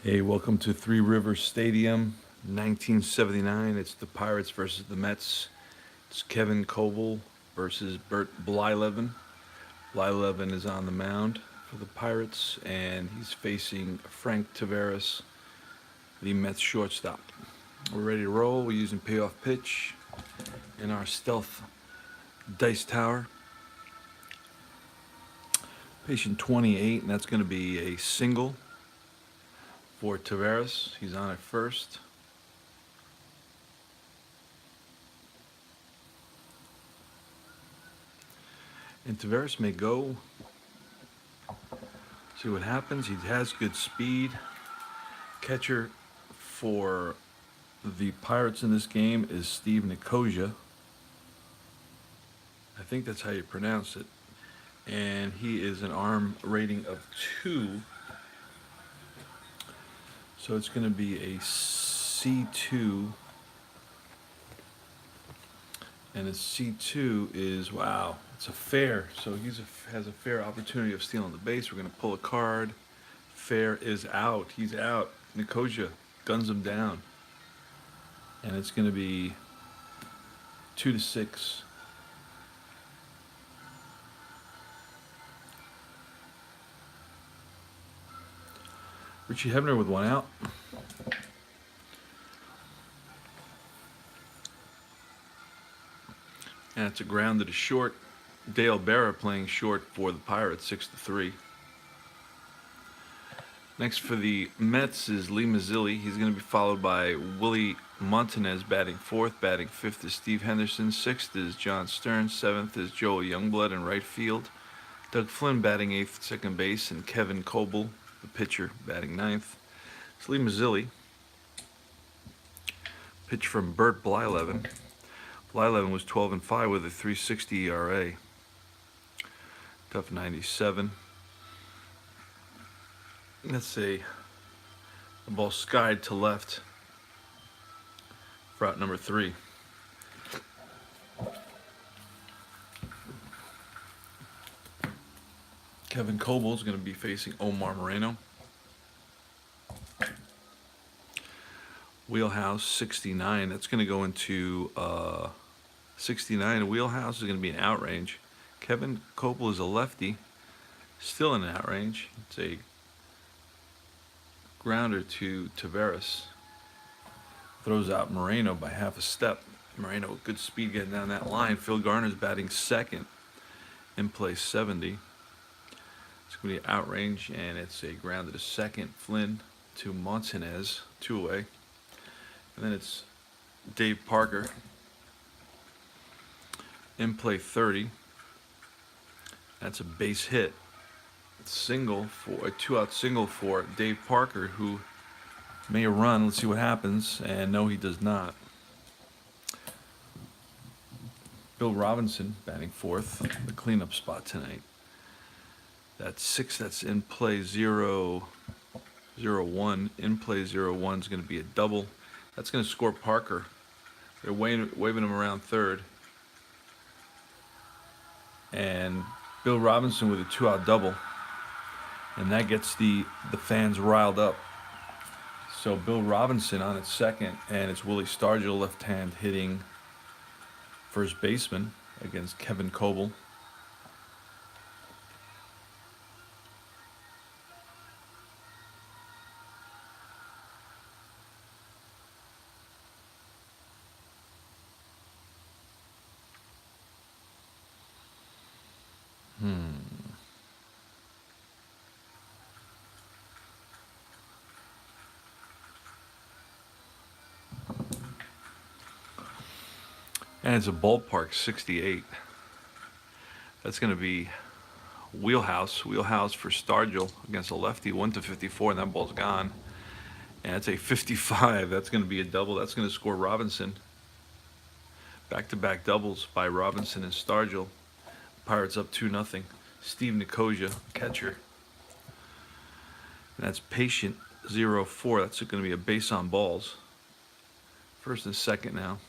Hey, welcome to Three Rivers Stadium, 1979. It's the Pirates versus the Mets. It's Kevin Coble versus Bert Blyleven. Blyleven is on the mound for the Pirates, and he's facing Frank Taveras, the Mets shortstop. We're ready to roll. We're using Payoff pitch in our stealth dice tower. Patient 28, and that's going to be a single for Taveras. He's on at first. And Taveras may go. See what happens. He has good speed. Catcher for the Pirates in this game is Steve Nicosia. I think that's how you pronounce it. And he is an arm rating of 2. So it's going to be a C2. And a C2 is, wow, it's a fair. So he has a fair opportunity of stealing the base. We're going to pull a card. Fair is out. He's out. Nicosia guns him down. And it's going to be 2-6. Richie Hebner with one out. And it's a ground to short. Dale Berra playing short for the Pirates, 6-3. Next for the Mets is Lee Mazzilli. He's going to be followed by Willie Montanez batting 4th. Batting 5th is Steve Henderson. 6th is John Stern. 7th is Joel Youngblood in right field. Doug Flynn batting 8th, second base. And Kevin Coble, the pitcher, batting 9th. It's Lee Mazzilli. Pitch from Bert Blyleven. Blyleven was 12-5 with a 3.60 ERA. Tough 97. Let's see. The ball skied to left for out number 3. Kevin Coble is going to be facing Omar Moreno. Wheelhouse 69. That's going to go into 69. Wheelhouse is going to be an outrange. Kevin Coble is a lefty, still in an outrange. It's a grounder to Taveras. Throws out Moreno by half a step. Moreno with good speed getting down that line. Phil Garner's batting 2nd. In play 70. It's going to be outrange, and it's a grounder to 2nd. Flynn to Montanez, 2 away. And then it's Dave Parker. In play 30. That's a base hit. Single for a 2-out single for Dave Parker, who may run. Let's see what happens. And no, he does not. Bill Robinson batting 4th, the cleanup spot tonight. That's 6. That's in play 0-1. In play 0-1 is going to be a double. That's going to score Parker. They're waving him around third. And Bill Robinson with a 2-out double. And that gets the fans riled up. So Bill Robinson on at second, and it's Willie Stargell, left hand, hitting first baseman against Kevin Coble. And it's a ballpark 68. That's going to be Wheelhouse for Stargell against a lefty, 1-54, and that ball's gone. And it's a 55. That's going to be a double. That's going to score Robinson. Back-to-back doubles by Robinson and Stargell. Pirates up 2-0. Steve Nicosia, catcher. And that's patient 0-4. That's going to be a base on balls. First and second now.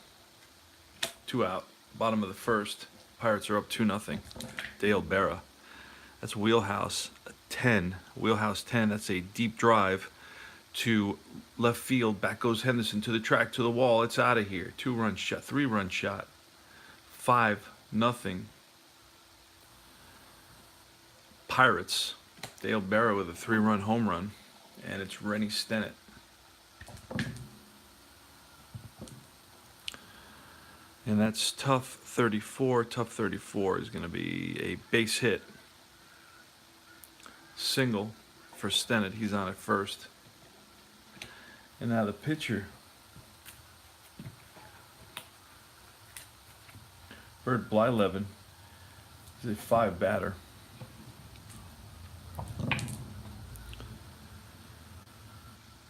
2 out. Bottom of the first. Pirates are up 2-0. Dale Berra. That's Wheelhouse 10. Wheelhouse 10. That's a deep drive to left field. Back goes Henderson to the track, to the wall. It's out of here. 2-run shot, 3-run shot. 5-0. Pirates. Dale Barrow with a 3-run home run, and it's Rennie Stennett. And that's tough 34. Tough 34 is going to be a base hit. Single for Stennett. He's on at first. And now the pitcher, Bert Blyleven, is a 5 batter.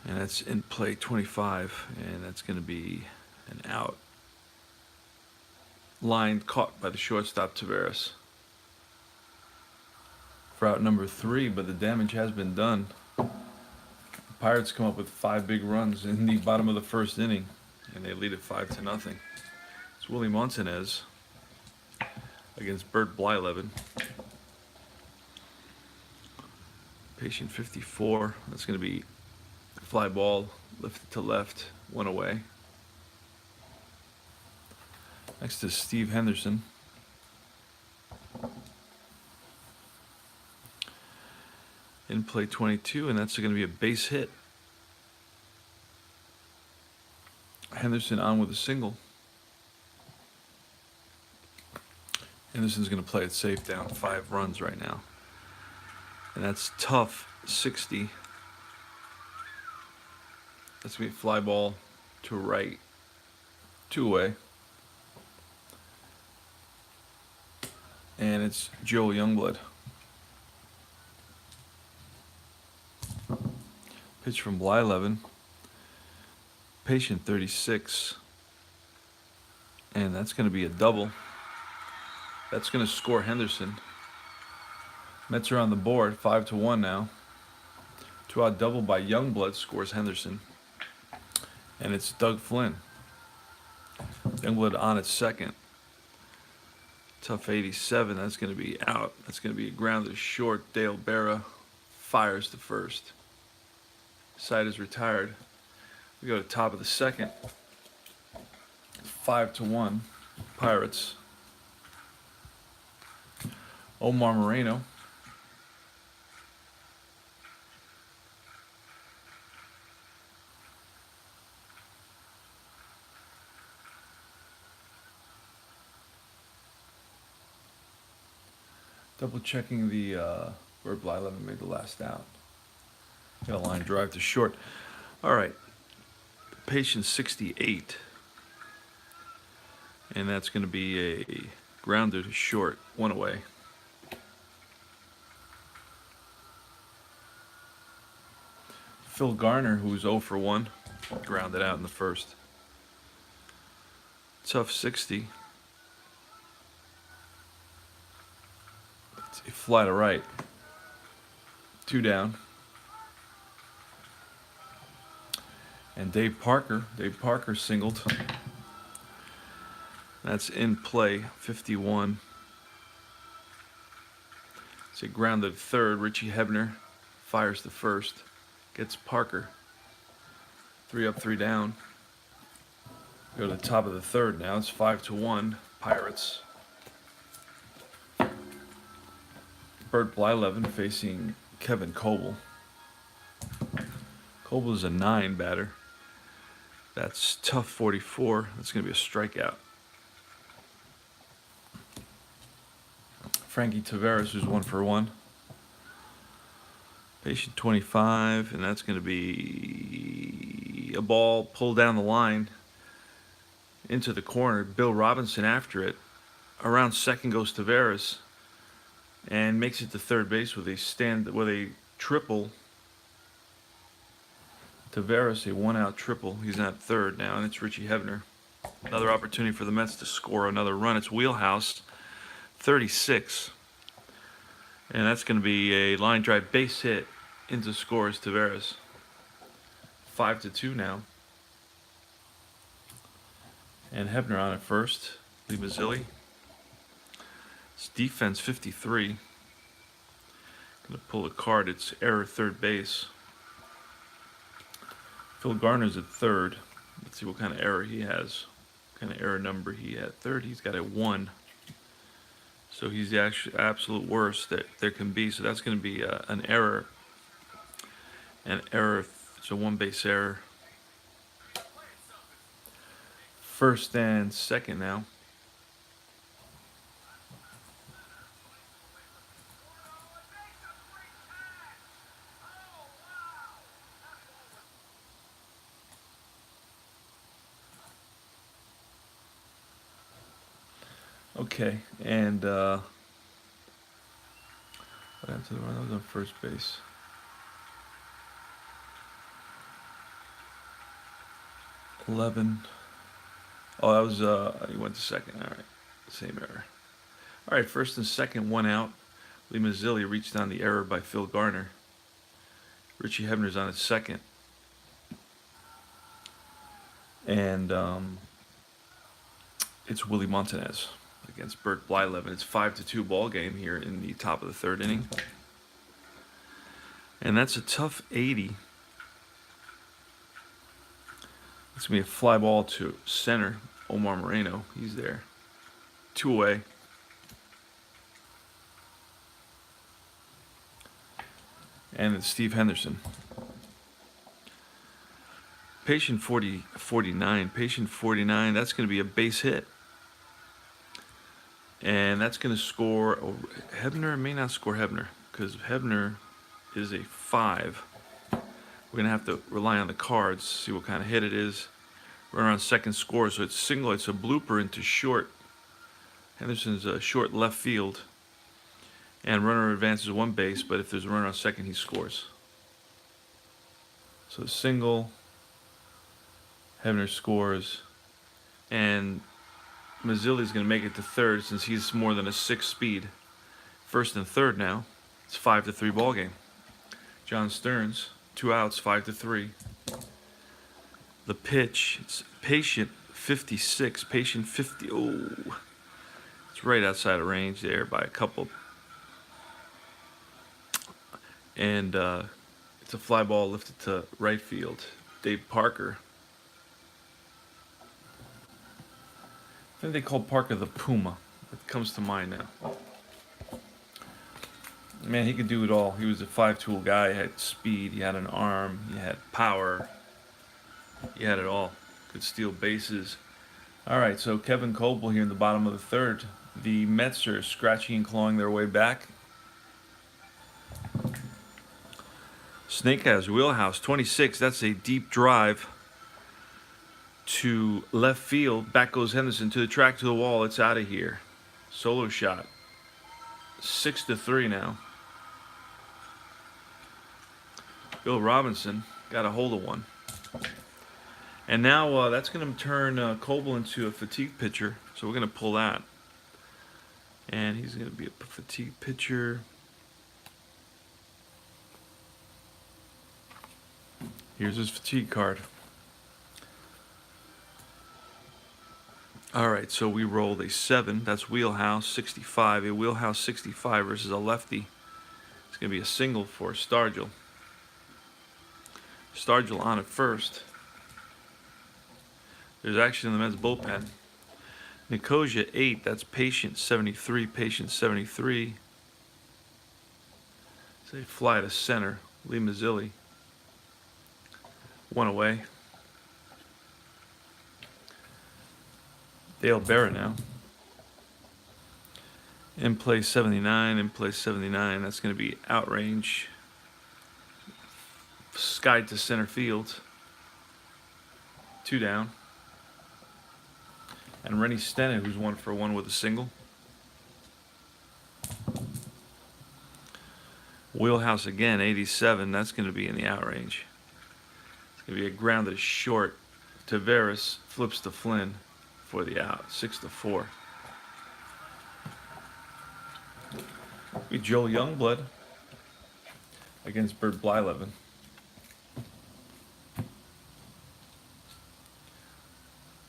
And that's in play 25, and that's going to be an out. Line caught by the shortstop Taveras for out number 3, but the damage has been done. The Pirates come up with 5 big runs in the bottom of the first inning, and they lead it 5-0. It's Willie Montanez against Bert Blyleven. Patient 54. That's going to be fly ball, lifted to left, 1 away. Next is Steve Henderson. In play 22, and that's going to be a base hit. Henderson on with a single. Henderson's going to play it safe, down 5 runs right now. And that's tough 60. That's going to be a fly ball to right, 2 away. And it's Joe Youngblood. Pitch from Blyleven. Patient 36. And that's going to be a double. That's going to score Henderson. Mets are on the board, 5-1 now. 2-out double by Youngblood scores Henderson. And it's Doug Flynn. Youngblood on at second. Tough 87, that's going to be out. That's going to be a grounded short. Dale Barra fires to first. Side is retired. We go to top of the second. 5-1, Pirates. Omar Moreno. Double checking the Bert Blyleven made the last out. Got a line drive to short. All right. Patient 68. And that's going to be a grounder to short, 1 away. Phil Garner, who's 0 for 1, grounded out in the first. Tough 60. It's a fly to right. 2 down. And Dave Parker singled. That's in play, 51. It's a grounded third. Richie Hebner fires the first. Gets Parker. 3 up, 3 down. Go to the top of the third now. It's 5-1, Pirates. Bert Blyleven facing Kevin Coble. Coble is a 9 batter. That's tough 44. That's going to be a strikeout. Frankie Taveras, who's 1 for 1. Patient 25, and that's going to be a ball pulled down the line into the corner. Bill Robinson after it. Around second goes Taveras and makes it to third base with a triple. Taveras, a 1-out triple. He's at third now, and it's Richie Hebner. Another opportunity for the Mets to score another run. It's Wheelhouse, 36. And that's going to be a line drive base hit into scores Taveras. 5-2 now. And Hebner on at first. Lee Mazzilli. It's defense 53. Going to pull a card. It's error third base. Phil Garner's at third. Let's see what kind of error he has. What kind of error number he had. Third, he's got a 1. So he's the absolute worst that there can be. So that's going to be an error. An error, it's a 1 base error. First and second now. Okay, and what happened to the run? That was on first base. $11. Oh, that was he went to second. All right, same error. All right, first and second, 1 out. Lee Mazzilli reached on the error by Phil Garner. Richie Hebner's on his second. And it's Willie Montanez against Bert Blyleven. It's 5-2 ball game here in the top of the third inning. And that's a tough 80. It's going to be a fly ball to center. Omar Moreno, he's there. 2 away. And it's Steve Henderson. Patient 49. Patient 49, that's going to be a base hit. And that's going to score. Oh, Hebner may not score Hebner because Hebner is a 5. We're going to have to rely on the cards, see what kind of hit it is. Runner on second scores, so it's single. It's a blooper into short. Henderson's a short left field. And runner advances 1 base, but if there's a runner on second, he scores. So single. Hebner scores. And Mazzilli's going to make it to third since he's more than a 6 speed. First and third now. It's 5-3 ball game. John Stearns, 2 outs, 5-3. The pitch, it's patient 56, patient 50. Oh, it's right outside of range there by a couple. And it's a fly ball lifted to right field. Dave Parker. I think they called Parker the Puma. It comes to mind now. Man, he could do it all. He was a 5-tool guy. He had speed. He had an arm. He had power. He had it all. Could steal bases. All right, so Kevin Coble here in the bottom of the third. The Mets are scratching and clawing their way back. Snake has wheelhouse 26. That's a deep drive to left field. Back goes Henderson to the track, to the wall. It's out of here. Solo shot. 6-3 now. Bill Robinson got a hold of one. And now that's going to turn Coble into a fatigue pitcher. So we're going to pull that. And he's going to be a fatigue pitcher. Here's his fatigue card. All right, so we rolled a 7. That's wheelhouse 65. A wheelhouse 65 versus a lefty. It's going to be a single for Stargell. Stargell on at first. There's action in the Mets bullpen. Nicosia 8. That's patient 73. Patient 73. It's a fly to center. Lee Mazzilli. 1 away. Dale Barrett now. In play 79. In play 79. That's going to be outrange. Skied to center field. 2 down. And Rennie Stennett, who's 1 for 1 with a single. Wheelhouse again, 87. That's going to be in the outrange. It's going to be a grounded short. Taveras flips to Flynn for the out. 6-4. Be Joe Youngblood against Bert Blyleven.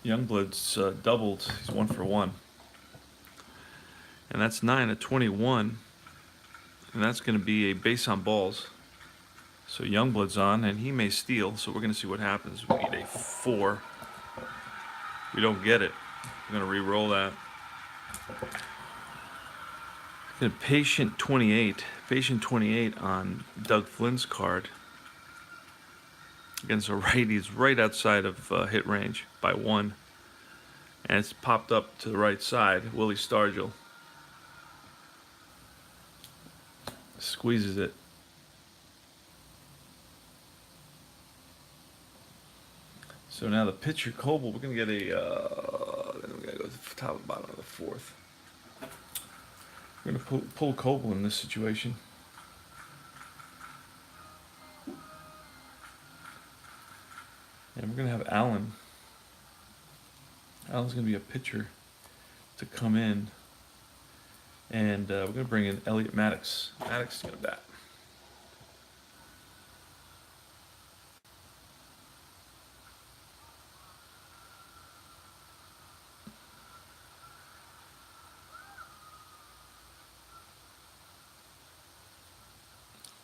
Youngblood's doubled. He's 1 for 1. And that's 9-21. And that's going to be a base on balls. So Youngblood's on, and he may steal, so we're going to see what happens. We need a 4. We don't get it. We're going to re-roll that. Then Patient 28. Patient 28 on Doug Flynn's card. Against a righty, he's right outside of hit range by 1. And it's popped up to the right side. Willie Stargell squeezes it. So now the pitcher Coble, we're gonna get a. Then we gotta go to the top and bottom of the 4th. We're gonna pull Coble in this situation. And we're gonna have Allen. Allen's gonna be a pitcher to come in, and we're gonna bring in Elliot Maddox. Maddox is gonna bat.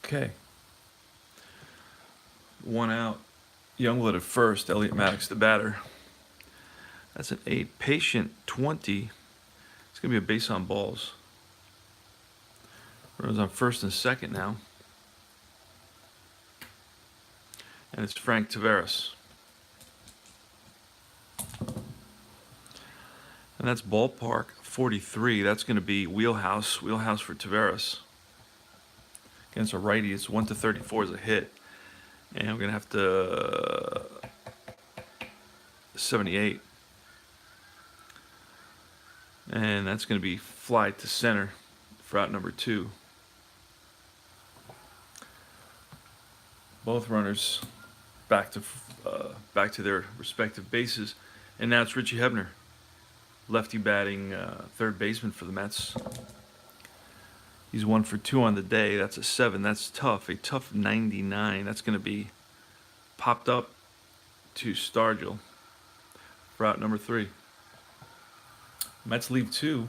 Okay. 1 out. Youngblood at first. Elliot Maddox the batter. That's an 8. Patient 20. It's going to be a base on balls. Runners on first and second now. And it's Frank Taveras. And that's ballpark 43. That's going to be wheelhouse. Wheelhouse for Taveras. Against a righty, it's 1-34 is a hit. And we're going to have to 78. And that's going to be fly to center for out number 2. Both runners back to their respective bases. And now it's Richie Hebner, lefty batting third baseman for the Mets. He's 1 for 2 on the day. That's a 7. That's tough. A tough 99. That's going to be popped up to Stargell for out number 3. Mets leave 2.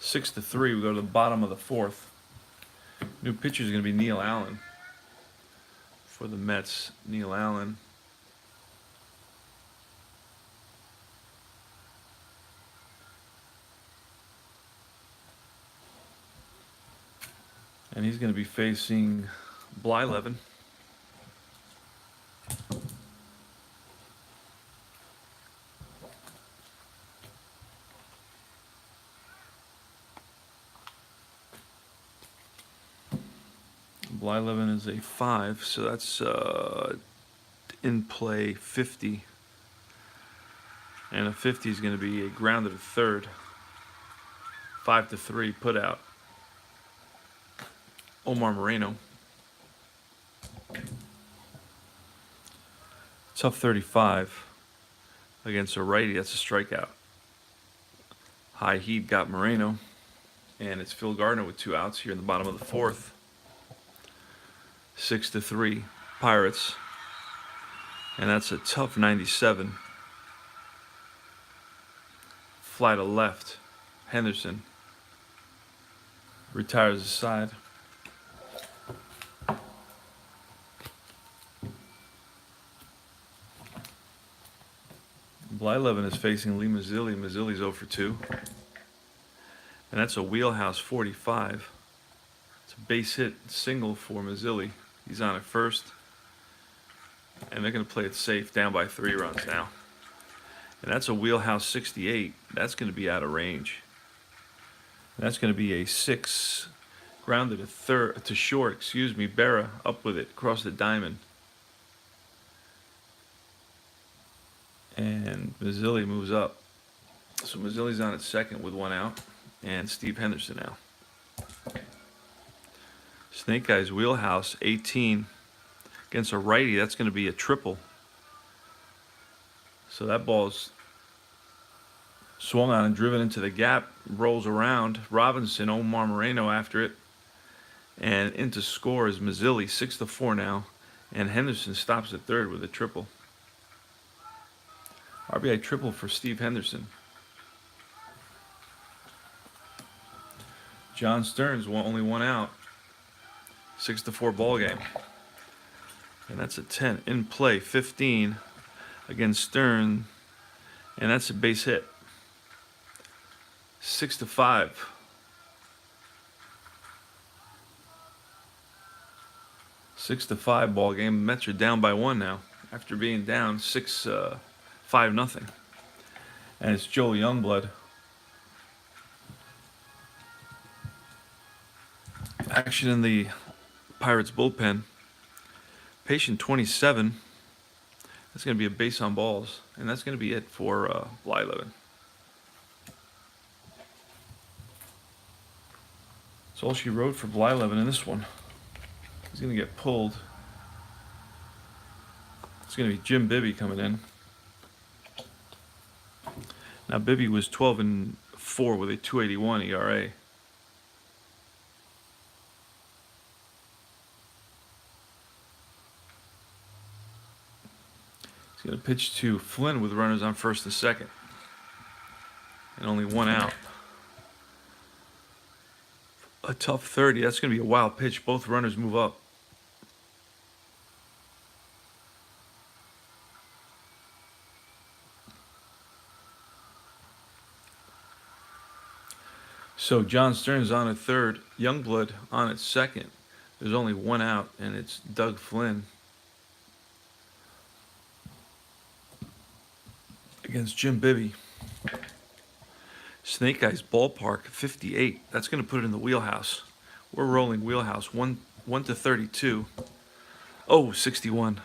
6-3. We go to the bottom of the 4th. New pitcher is going to be Neil Allen for the Mets. Neil Allen. And he's going to be facing Blyleven. Blyleven is a 5, so that's in play 50. And a 50 is going to be a grounded at third. 5-3 put out. Omar Moreno. Tough 35 against a righty. That's a strikeout. High heat got Moreno. And it's Phil Gardner with 2 outs here in the bottom of the 4th. 6-3 Pirates. And that's a tough 97. Fly to left. Henderson retires the side. Blyleven is facing Lee Mazzilli. Mazzilli's 0 for 2. And that's a wheelhouse 45. It's a base hit single for Mazzilli. He's on at first. And they're going to play it safe, down by 3 runs now. And that's a wheelhouse 68. That's going to be out of range. And that's going to be a 6. Grounded to short, Berra up with it, across the diamond. And Mazzilli moves up. So Mazzilli's on at second with 1 out. And Steve Henderson now. Snake Eyes wheelhouse 18 against a righty. That's going to be a triple. So that ball's swung on and driven into the gap. Rolls around. Robinson, Omar Moreno after it. And into score is Mazzilli, 6-4 now. And Henderson stops at third with a triple. RBI triple for Steve Henderson. John Stearns only 1 out. 6-4 ball game. And that's a 10. In play, 15 against Stern. And that's a base hit. 6-5. 6-5 ball game. The Mets are down by 1 now after being down 5-0. And it's Joel Youngblood. Action in the Pirates bullpen. Patient 27. That's going to be a base on balls. And that's going to be it for Blyleven. That's all she wrote for Blyleven in this one. He's going to get pulled. It's going to be Jim Bibby coming in. Now Bibby was 12-4 with a 2.81 ERA. He's going to pitch to Flynn with runners on first and second. And only 1 out. A tough 30. That's going to be a wild pitch. Both runners move up. So John Stearns on at third. Youngblood on at second. There's only 1 out, and it's Doug Flynn against Jim Bibby. Snake Eyes Ballpark, 58. That's going to put it in the wheelhouse. We're rolling wheelhouse. 1 to 32. Oh, 61.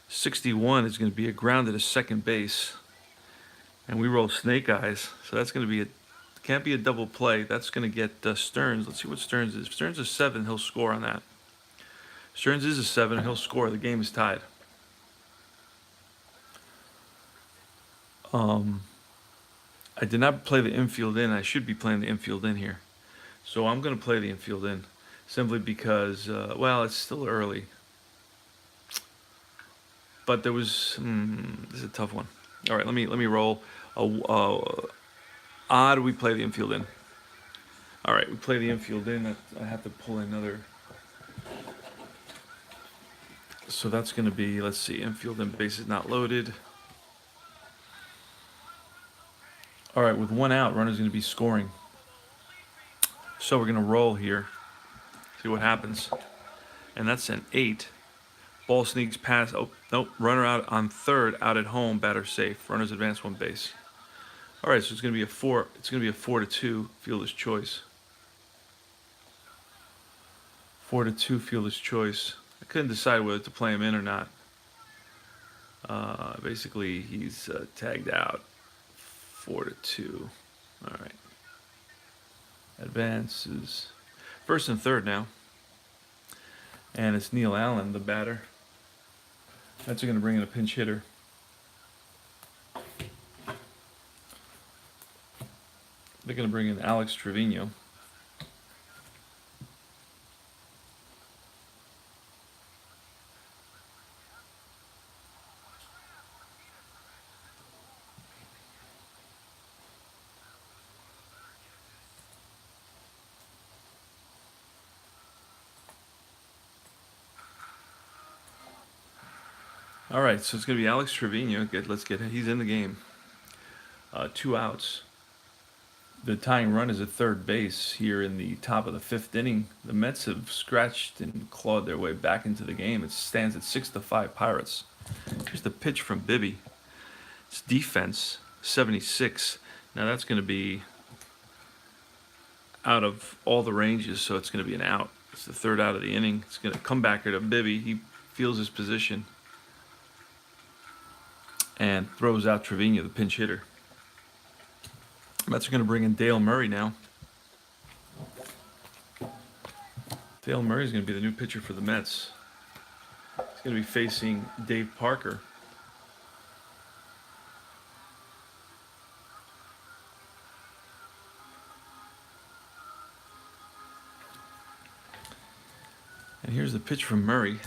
61 is going to be a grounded to second base. And we roll Snake Eyes. So that's going to be can't be a double play. That's going to get Stearns. Let's see what Stearns is. If Stearns is 7, he'll score on that. Stearns is a 7, he'll score. The game is tied. I did not play the infield in. I should be playing the infield in here. So I'm going to play the infield in simply because, well, it's still early. But there was, this is a tough one. All right, let me roll. Odd, we play the infield in. All right, we play the infield in. I have to pull another. So that's going to be, let's see, infield in, bases not loaded. All right, with 1 out, runner's going to be scoring. So we're going to roll here. See what happens. And that's an 8. Ball sneaks past. Oh, nope. Runner out on third, out at home, batter safe. Runners advance 1 base. All right, so it's going to be a 4. It's going to be a 4-2 fielder's choice. 4-2 fielder's choice. I couldn't decide whether to play him in or not. Basically, he's tagged out. 4-2. All right. Advances. First and third now. And it's Neil Allen, the batter. That's going to bring in a pinch hitter. They're going to bring in Alex Trevino. All right, so it's going to be Alex Trevino. He's in the game. 2 outs. The tying run is at third base here in the top of the 5th inning. The Mets have scratched and clawed their way back into the game. It stands at 6-5 Pirates. Here's the pitch from Bibby. It's defense, 76. Now that's going to be out of all the ranges, so it's going to be an out. It's the 3rd out of the inning. It's going to come back here to Bibby. He feels his position and throws out Trevino, the pinch hitter. Mets are going to bring in Dale Murray now. Dale Murray is going to be the new pitcher for the Mets. He's going to be facing Dave Parker. And here's the pitch from Murray.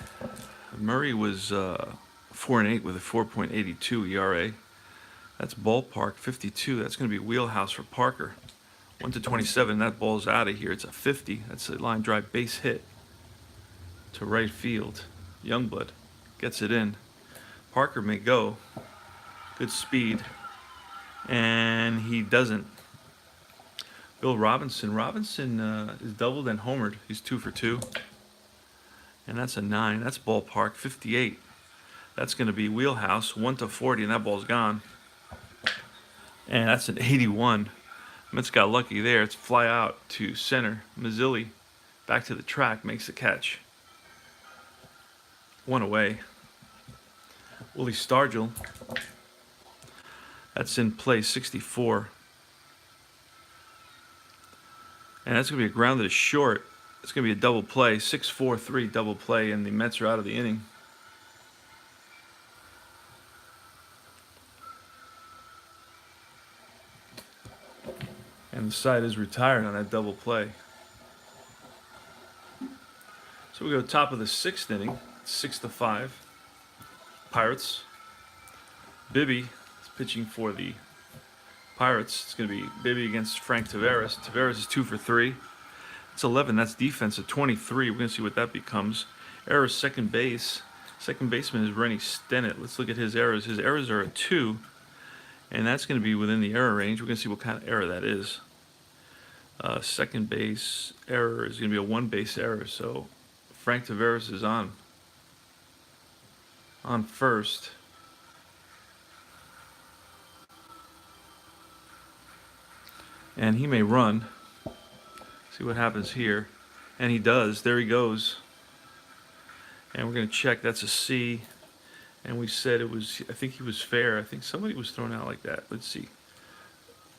Murray was 4-8 with a 4.82 ERA. That's ballpark 52. That's going to be wheelhouse for Parker. 1 to 27. That ball's out of here. It's a 50. That's a line drive base hit to right field. Youngblood gets it in. Parker may go. Good speed. And he doesn't. Bill Robinson. Robinson is doubled and homered. He's 2 for 2. And that's a 9. That's ballpark. 58. That's going to be wheelhouse. 1 to 40, and that ball's gone. And that's an 81. Mets got lucky there. It's fly out to center. Mazzilli back to the track, makes the catch. 1 away. Willie Stargell. That's in play, 64. And that's going to be a grounded to short. It's going to be a double play, 6-4-3 double play, and the Mets are out of the inning. And the side is retired on that double play. So we go top of the 6th inning, 6-5. Pirates. Bibby is pitching for the Pirates. It's going to be Bibby against Frank Taveras. Taveras is 2 for 3. It's 11. That's defense at 23. We're going to see what that becomes. Errors second base. Second baseman is Rennie Stennett. Let's look at his errors. His errors are a 2, and that's going to be within the error range. We're going to see what kind of error that is. Second base error is going to be a 1 base error. So Frank Taveras is on first. And he may run. See what happens here. And he does. There he goes. And we're going to check. That's a C. And we said it was, I think he was fair. I think somebody was thrown out like that. Let's see.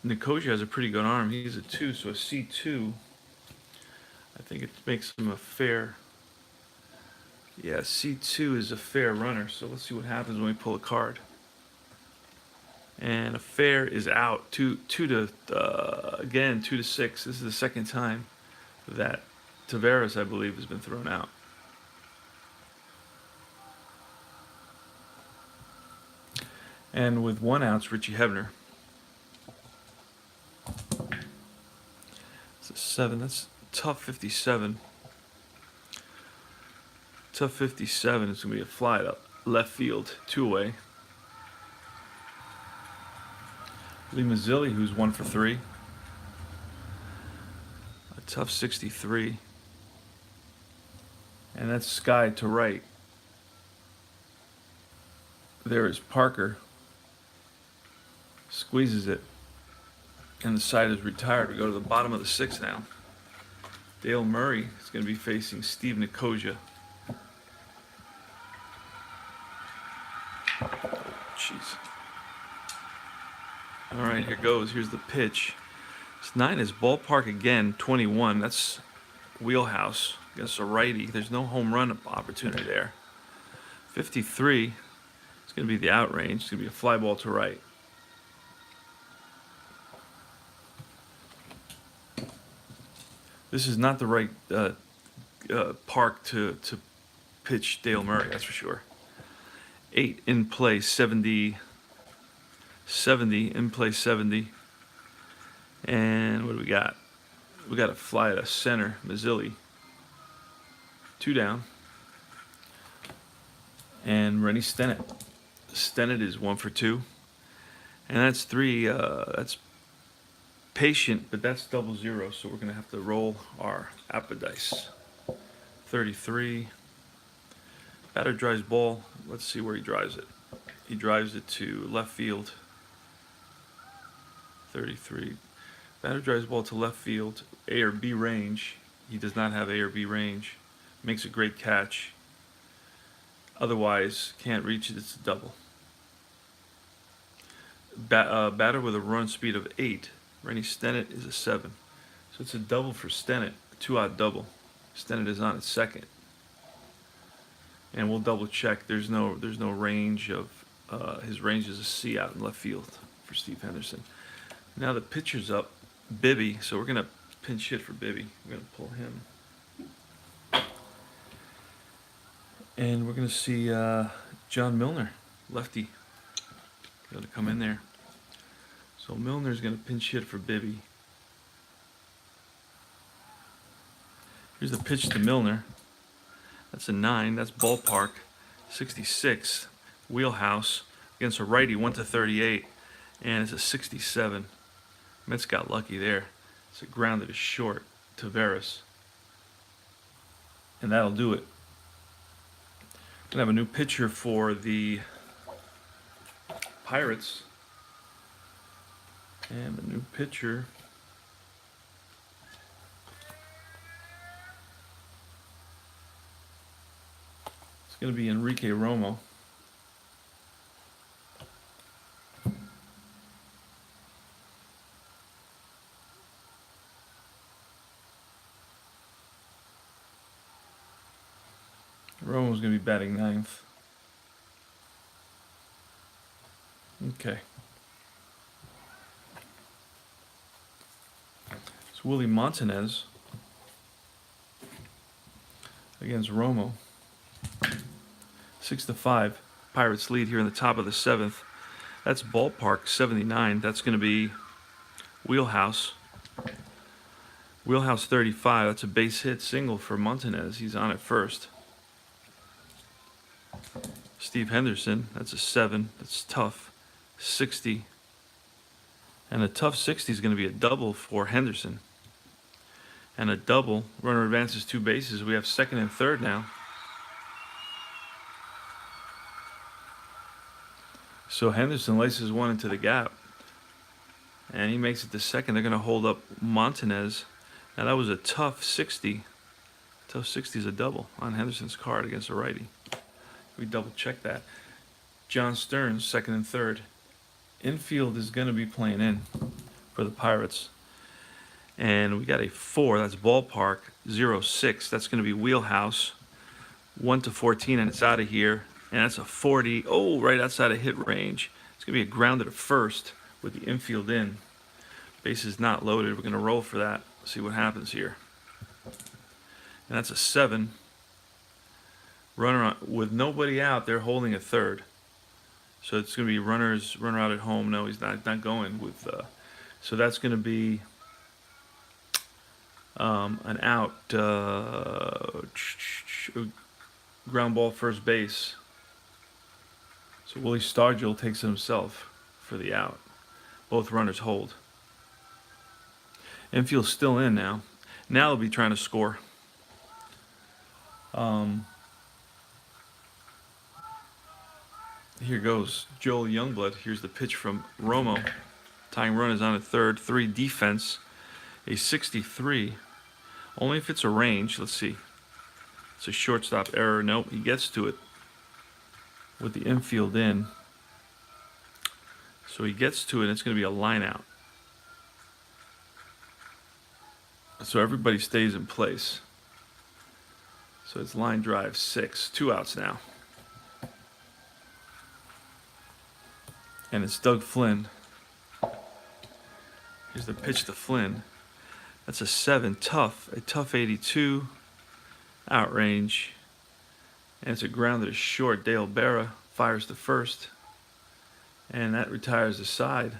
Nicosia has a pretty good arm. He's a 2, so a C2. I think it makes him a fair. Yeah, C2 is a fair runner. So let's see what happens when we pull a card. And a fair is out. 2 to 6. This is the second time that Taveras, I believe, has been thrown out. And with 1 out, Richie Hebner. It's a 7. That's tough 57. Tough 57 is going to be a fly up left field, 2 away. Lee Mazzilli, who's 1 for 3. A tough 63. And that's Sky to right. There is Parker. Squeezes it. And the side is retired. We go to the bottom of the 6th now. Dale Murray is going to be facing Steve Nicosia. Jeez. All right, here goes. Here's the pitch. It's 9 is ballpark again, 21. That's wheelhouse against a righty. There's no home run opportunity there. 53 is going to be the out range. It's going to be a fly ball to right. This is not the right park to pitch Dale Murray, that's for sure. 8 in play, 70 in play, 70. And what do we got? We got a fly at a center, Mazzilli. 2 down. And Rennie Stennett. Stennett is 1 for 2. And that's 3. That's patient, but that's 00. So we're going to have to roll our Apodice. 33. Batter drives ball. Let's see where he drives it. He drives it to left field. 33. Batter drives ball to left field. A or B range. He does not have A or B range. Makes a great catch. Otherwise, can't reach it. It's a double. Batter with a run speed of 8. Rennie Stennett is a 7. So it's a double for Stennett. A 2-out double. Stennett is on at second. And we'll double check. There's no range of his range is a C out in left field for Steve Henderson. Now the pitcher's up, Bibby. So we're gonna pinch hit for Bibby. We're gonna pull him, and we're gonna see John Milner, lefty, gonna come in there. So Milner's gonna pinch hit for Bibby. Here's the pitch to Milner. That's a 9. That's ballpark. 66. Wheelhouse against a righty, 1-38. And it's a 67. Mets got lucky there. So it grounded is short to Veras. And that'll do it. Gonna have a new pitcher for the Pirates. And the new pitcher is going to be Enrique Romo. Romo's going to be batting 9th. Okay. It's Willie Montanez against Romo. 6-5. Pirates lead here in the top of the 7th. That's ballpark 79. That's going to be Wheelhouse. Wheelhouse 35. That's a base hit single for Montanez. He's on at first. Steve Henderson. That's a 7. That's tough. 60. And a tough 60 is going to be a double for Henderson. And a double. Runner advances 2 bases. We have second and third now. So Henderson laces one into the gap. And he makes it to second. They're going to hold up Montanez. Now that was a tough 60. Tough 60 is a double on Henderson's card against a righty. We double check that. John Stearns, second and third. Infield is going to be playing in for the Pirates. And we got a 4. That's ballpark. 0-6. That's going to be Wheelhouse. 1-14, and it's out of here. And that's a 40. Oh, right outside of hit range. It's going to be a grounder to first with the infield in. Base is not loaded. We're going to roll for that. See what happens here. And that's a 7. Runner on, with nobody out, they're holding a third. So it's going to be runner out at home. No, he's not going with. So that's going to be an out. Ground ball first base. So Willie Stargell takes it himself for the out. Both runners hold. Infield's still in now. Now they'll be trying to score. Here goes Joel Youngblood. Here's the pitch from Romo. Tying run is on at third. 3 defense. A 63. Only if it's a range. Let's see. It's a shortstop error. Nope, he gets to it with the infield in. So he gets to it, and it's going to be a line out. So everybody stays in place. So it's line drive 6. 2 outs now. And it's Doug Flynn. Here's the pitch to Flynn. That's a 7. Tough. A tough 82. Outrange. And it's a ground that is short. Dale Berra fires to first. And that retires the side.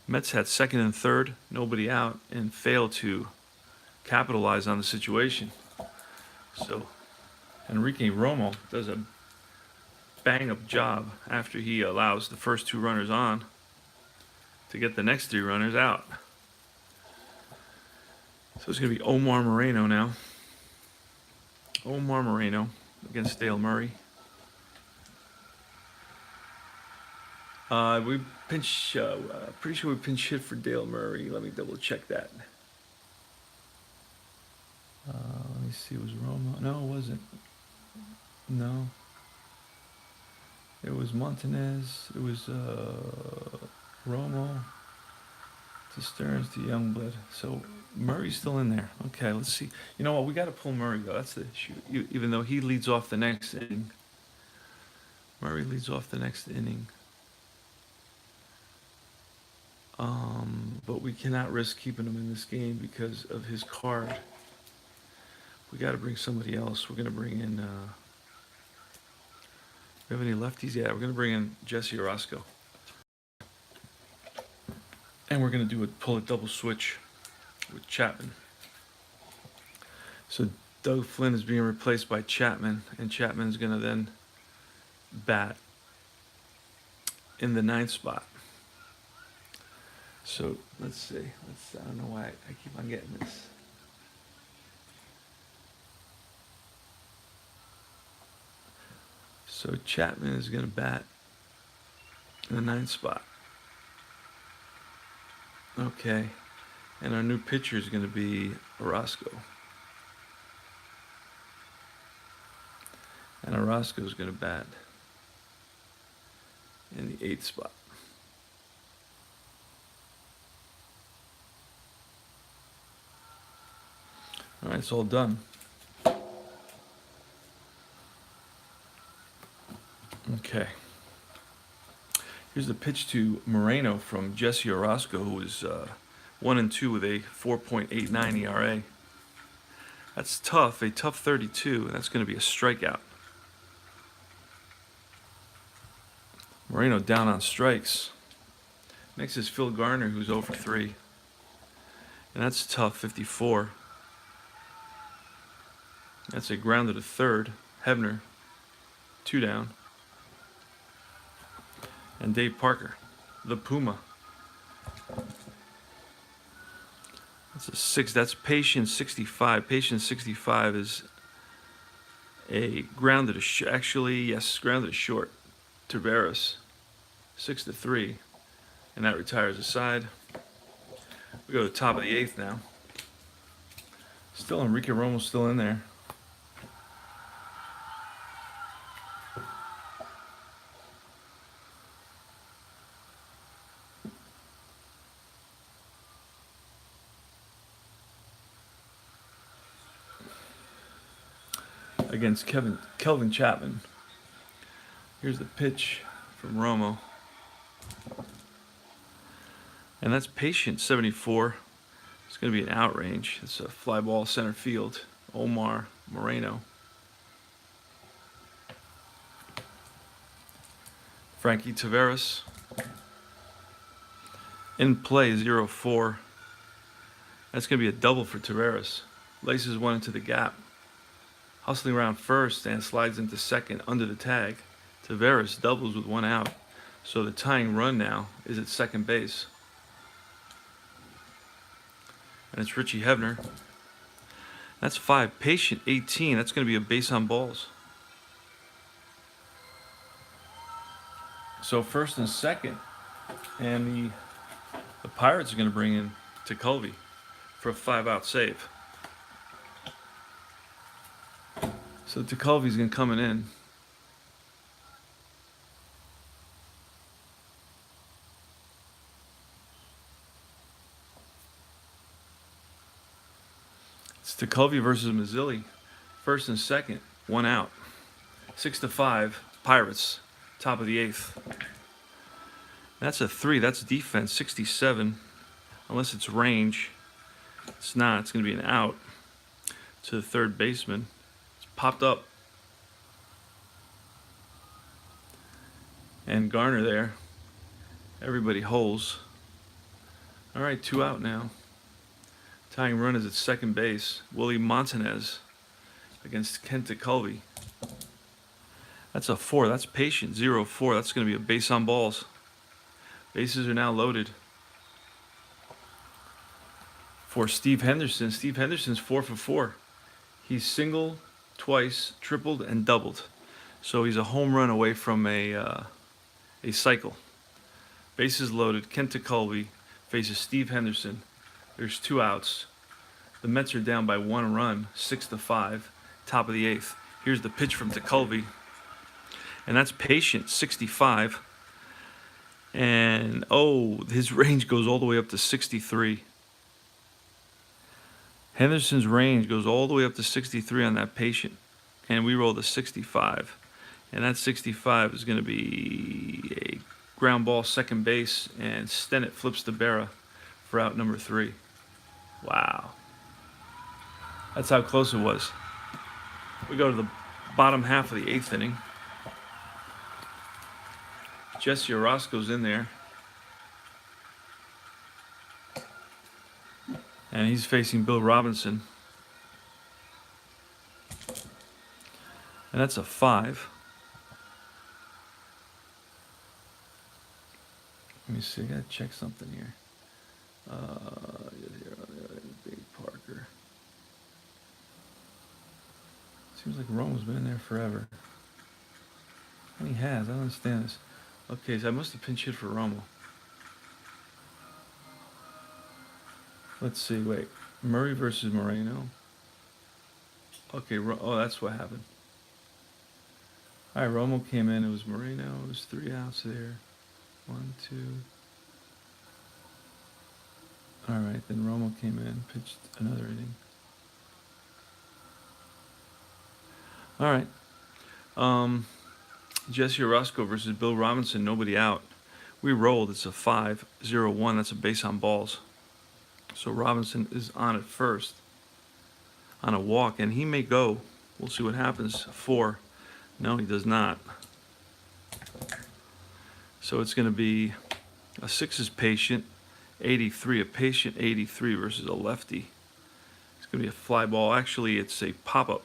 Mets had second and third. Nobody out. And failed to capitalize on the situation. So Enrique Romo does a bang-up job after he allows the first 2 runners on to get the next 3 runners out. So it's going to be Omar Moreno now. Omar Moreno against Dale Murray. We pinch. Pretty sure we pinch hit for Dale Murray. Let me double check that. Let me see. It was Romo. No, it wasn't. No. It was Montanez. It was Romo to Stearns to Youngblood. So Murray's still in there. Okay, let's see. You know what? We got to pull Murray though. That's the issue. Even though he leads off the next inning. Murray leads off the next inning. But we cannot risk keeping him in this game because of his card. We got to bring somebody else. We're going to bring in. We have any lefties? Yeah, we're going to bring in Jesse Orozco. And we're going to pull a double switch with Chapman. So Doug Flynn is being replaced by Chapman, and Chapman's going to then bat in the 9th spot. So let's see. I don't know why I keep on getting this. So Chapman is going to bat in the 9th spot. Okay. And our new pitcher is going to be Orozco. And Orozco is going to bat in the 8th spot. All right, it's all done. Okay. Here's the pitch to Moreno from Jesse Orozco, who is 1-2 with a 4.89 ERA. That's tough, a tough 32, and that's going to be a strikeout. Moreno down on strikes. Next is Phil Garner, who's 0 for 3. And that's tough, 54. That's a grounder to third. Hebner, 2 down. And Dave Parker, the Puma. That's a 6. That's Patient 65. Patient 65 is a grounded to grounded to short. Taveras, 6-3, and that retires aside. We go to the top of the 8th now. Still Enrique Romo's still in there. Against Kelvin Chapman. Here's the pitch from Romo. And that's Patient 74. It's going to be an out range. It's a fly ball center field. Omar Moreno. Frankie Taveras. In play 0-4. That's going to be a double for Taveras. Laces one into the gap. Hustling around first and slides into second under the tag. Taveras doubles with 1 out. So the tying run now is at second base. And it's Richie Hebner. That's 5. Patient 18. That's going to be a base on balls. So first and second. And the Pirates are going to bring in Tekulve for a 5-out save. So Tekulve's going to come in. It's Tekulve versus Mazzilli. First and second, 1 out. 6-5, Pirates, top of the 8th. That's a 3. That's defense, 67. Unless it's range. It's not. It's going to be an out to the third baseman. Popped up. And Garner there. Everybody holds. All right, 2 out now. Tying run is at second base. Willie Montanez against Kent Tekulve. That's a 4. That's Patient 0-4. That's going to be a base on balls. Bases are now loaded. For Steve Henderson. Steve Henderson's 4 for 4. He's single, twice, tripled, and doubled. So he's a home run away from a cycle. Bases loaded. Kent Tekulve faces Steve Henderson. There's 2 outs. The Mets are down by 1 run, 6-5, top of the 8th. Here's the pitch from Tekulve. And that's Patient, 65. And, his range goes all the way up to 63. Henderson's range goes all the way up to 63 on that Patient. And we roll the 65. And that 65 is going to be a ground ball second base. And Stennett flips to Berra for out number 3. Wow. That's how close it was. We go to the bottom half of the 8th inning. Jesse Orozco's in there. And he's facing Bill Robinson. And that's a 5. Let me see. I gotta check something here. Big Parker. Seems like Romo's been in there forever. And he has. I don't understand this. Okay, so I must have pinch hit for Romo. Let's see. Wait. Murray versus Moreno. Okay. Oh, that's what happened. All right. Romo came in. It was Moreno. It was 3 outs there. 1, 2. All right. Then Romo came in, pitched another inning. All right. Jesse Orozco versus Bill Robinson, nobody out. We rolled. It's a 5-0-1. That's a base on balls. So Robinson is on at first on a walk, and he may go. We'll see what happens. 4. No, he does not. So it's going to be a 6 is patient, 83. A patient 83 versus a lefty. It's going to be a fly ball. Actually, it's a pop-up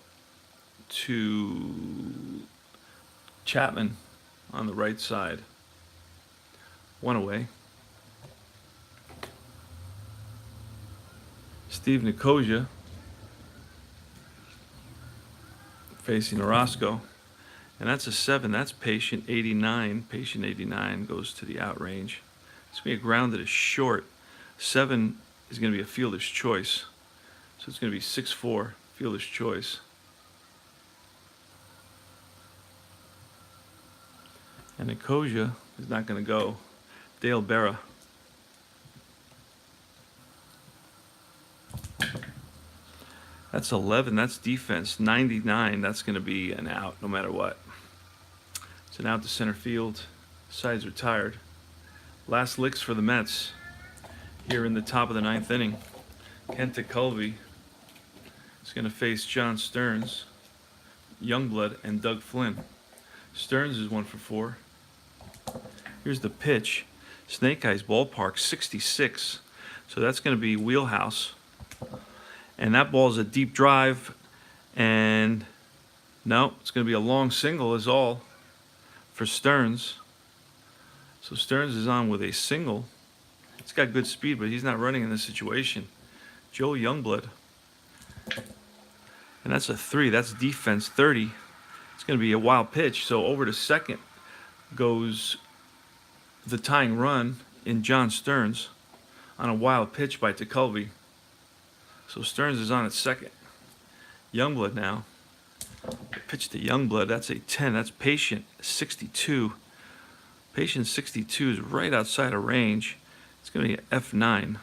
to Chapman on the right side. 1 away. Steve Nicosia facing Orozco. And that's a 7. That's patient 89. Patient 89 goes to the out range. It's going to be a ground that is short. 7 is going to be a fielder's choice. So it's going to be 6-4, fielder's choice. And Nicosia is not going to go. Dale Berra. That's 11. That's defense. 99. That's going to be an out no matter what. It's an out to center field. Side's retired. Last licks for the Mets here in the top of the 9th inning. Kenta Culvey is going to face John Stearns, Youngblood, and Doug Flynn. Stearns is 1 for 4. Here's the pitch. Snake Eyes Ballpark, 66. So that's going to be wheelhouse. And that ball is a deep drive. And no, it's going to be a long single is all for Stearns. So Stearns is on with a single. He's got good speed, but he's not running in this situation. Joe Youngblood. And that's a 3. That's defense 30. It's going to be a wild pitch. So over to second goes the tying run in John Stearns on a wild pitch by Tekulve. So Stearns is on at second. Youngblood now. Pitch to Youngblood. That's a 10. That's patient 62. Patient 62 is right outside of range. It's going to be an F9.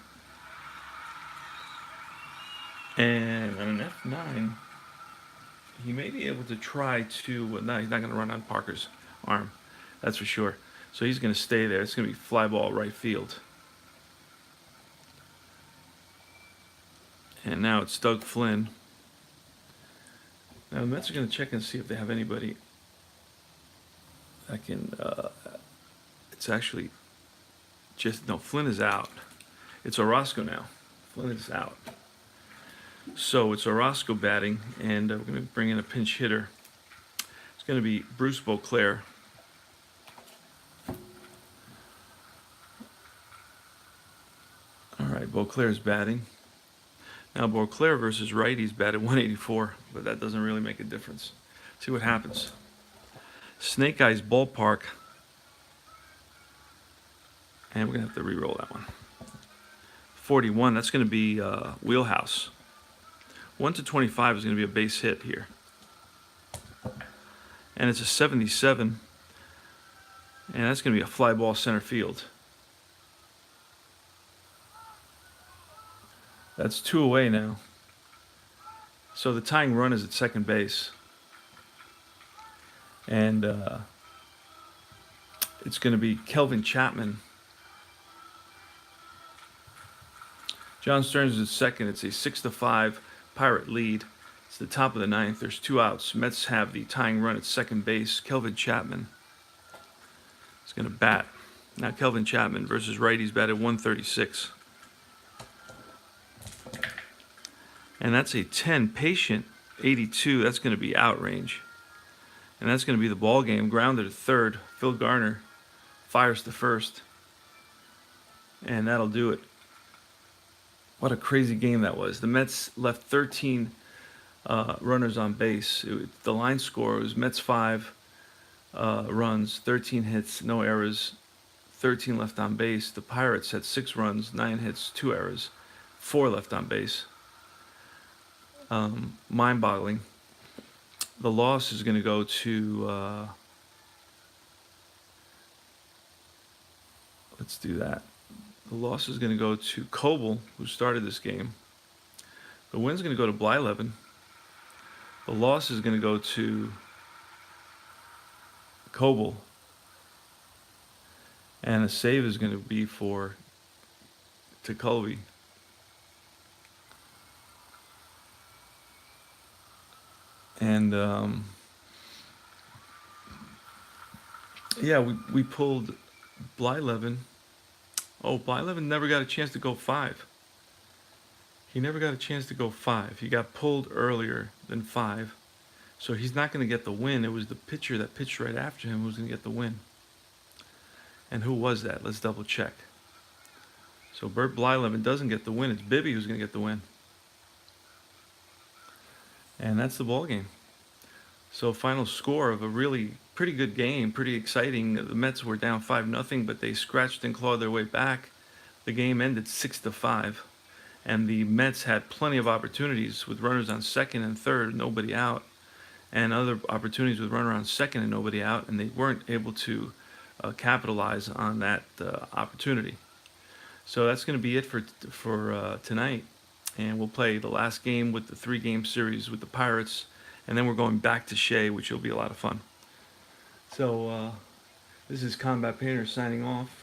And on an F9, he may be able to try to. No, he's not going to run on Parker's arm. That's for sure. So he's going to stay there. It's going to be fly ball right field. And now it's Doug Flynn. Now the Mets are going to check and see if they have anybody that can. It's actually just no. Flynn is out. It's Orozco now. Flynn is out. So it's Orozco batting, and we're going to bring in a pinch hitter. It's going to be Bruce Beauclair. All right, Beauclair's batting. Now Beauclair versus righties batted 184, but that doesn't really make a difference. See what happens. Snake Eyes Ballpark. And we're going to have to re-roll that one. 41, that's going to be wheelhouse. 1 to 25 is going to be a base hit here. And it's a 77. And that's going to be a fly ball center field. That's 2 away now. So the tying run is at second base. And it's going to be Kelvin Chapman. John Stearns is at second. It's a 6-5 Pirate lead. It's the top of the 9th. There's 2 outs. Mets have the tying run at second base. Kelvin Chapman is going to bat. Now Kelvin Chapman versus righties batted 136. And that's a 10 patient 82. That's going to be out range. And that's going to be the ball game. Grounded at third. Phil Garner fires to first. And that'll do it. What a crazy game that was. The Mets left 13 runners on base. The line score was Mets 5 runs, 13 hits, no errors, 13 left on base. The Pirates had 6 runs, 9 hits, 2 errors, 4 left on base. Mind-boggling. The loss is going to go to, let's do that. The loss is going to go to Coble, who started this game. The win's going to go to Blyleven. The loss is going to go to Coble. And a save is going to be to Colby. And yeah, we pulled Blyleven. Oh, Blyleven never got a chance to go 5. He never got a chance to go 5. He got pulled earlier than 5. So he's not going to get the win. It was the pitcher that pitched right after him who was going to get the win. And who was that? Let's double check. So Bert Blyleven doesn't get the win. It's Bibby who's going to get the win. And that's the ball game. So final score of a really pretty good game, pretty exciting. The Mets were down 5-0, but they scratched and clawed their way back. The game ended 6-5. And the Mets had plenty of opportunities with runners on second and third, nobody out, and other opportunities with runner on second and nobody out, and they weren't able to capitalize on that opportunity. So that's going to be it for tonight, and we'll play the last game with the 3-game series with the Pirates, and then we're going back to Shea, which will be a lot of fun. So this is Combat Painter signing off.